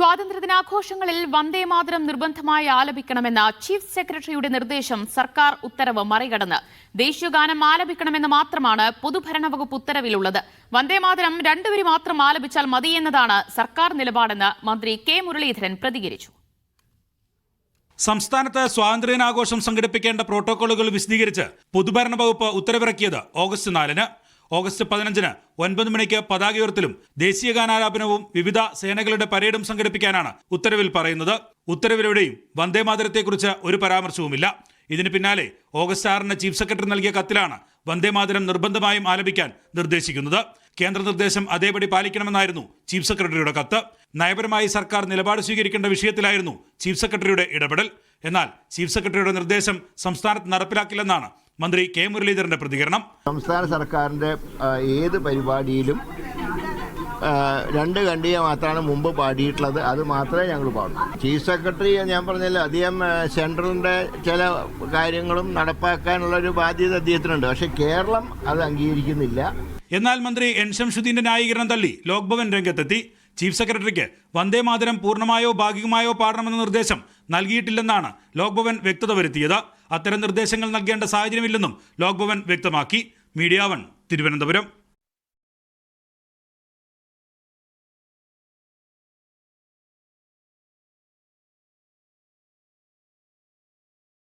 സ്വാതന്ത്ര്യദിനാഘോഷങ്ങളിൽ വന്ദേമാതരം നിർബന്ധമായി ആലപിക്കണമെന്ന ചീഫ് സെക്രട്ടറിയുടെ നിർദ്ദേശം സർക്കാർ ഉത്തരവ് മറികടന്ന് ദേശീയഗാനം ആലപിക്കണമെന്ന് മാത്രമാണ് പൊതുഭരണ വകുപ്പ് ഉത്തരവിലുള്ളത്. വന്ദേമാതരം രണ്ടുപേരും മാത്രം ആലപിച്ചാൽ മതിയെന്നതാണ് സർക്കാർ നിലപാടെന്ന് മന്ത്രി കെ മുരളീധരൻ പ്രതികരിച്ചു. സംസ്ഥാനത്ത് സ്വാതന്ത്ര്യദിനാഘോഷം സംഘടിപ്പിക്കേണ്ട പ്രോട്ടോകോളുകൾ വിശദീകരിച്ച് പൊതുഭരണ വകുപ്പ് ഉത്തരവിറക്കിയത് ഓഗസ്റ്റ് 4-ന്. ഓഗസ്റ്റ് 15-ന് 9 മണിക്ക് പതാക ഉയർത്തലും ദേശീയഗാനാലാപനവും വിവിധ സേനകളുടെ പരേഡും സംഘടിപ്പിക്കാനാണ് ഉത്തരവിൽ പറയുന്നത്. ഉത്തരവിലെവിടെയും വന്ദേമാതരത്തെക്കുറിച്ച് ഒരു പരാമർശവുമില്ല. ഇതിന് പിന്നാലെ ഓഗസ്റ്റ് 6-ന് ചീഫ് സെക്രട്ടറി നൽകിയ കത്തിലാണ് വന്ദേമാതരം നിർബന്ധമായും ആലപിക്കാൻ നിർദ്ദേശിക്കുന്നത്. കേന്ദ്ര നിർദ്ദേശം അതേപടി പാലിക്കണമെന്നായിരുന്നു ചീഫ് സെക്രട്ടറിയുടെ കത്ത്. നയപരമായി സർക്കാർ നിലപാട് സ്വീകരിക്കേണ്ട വിഷയത്തിലായിരുന്നു ചീഫ് സെക്രട്ടറിയുടെ ഇടപെടൽ. എന്നാൽ ചീഫ് സെക്രട്ടറിയുടെ നിർദ്ദേശം സംസ്ഥാനത്ത് നടപ്പിലാക്കില്ലെന്നാണ് മന്ത്രി കെ മുരളീധരന്റെ പ്രതികരണം. സംസ്ഥാന സർക്കാരിന്റെ ഏത് പരിപാടിയിലും 2 ഖണ്ഡിക മാത്രമാണ് മുമ്പ് പാടിയിട്ടുള്ളത്. അത് മാത്രമേ ഞങ്ങൾ പാടൂ. ചീഫ് സെക്രട്ടറി ഞാൻ പറഞ്ഞല്ലോ, അദ്ദേഹം സെൻട്രലിന്റെ ചില കാര്യങ്ങളും നടപ്പാക്കാനുള്ളൊരു ബാധ്യത അദ്ദേഹത്തിനുണ്ട്. പക്ഷെ കേരളം അത് അംഗീകരിക്കുന്നില്ല. എന്നാൽ മന്ത്രി എൻ ശംസുദ്ദീന്റെ ന്യായീകരണം തള്ളി ലോക്ഭവൻ രംഗത്തെത്തി. ചീഫ് സെക്രട്ടറിക്ക് വന്ദേമാതരം പൂർണ്ണമായോ ഭാഗികമായോ പാടണമെന്ന നിർദ്ദേശം നൽകിയിട്ടില്ലെന്നാണ് ലോക്ഭവൻ വ്യക്തത വരുത്തിയത്. അത്തരം നിർദ്ദേശങ്ങൾ നൽകേണ്ട സാഹചര്യമില്ലെന്നും ലോക്ഭവൻ വ്യക്തമാക്കി. മീഡിയ 1 തിരുവനന്തപുരം.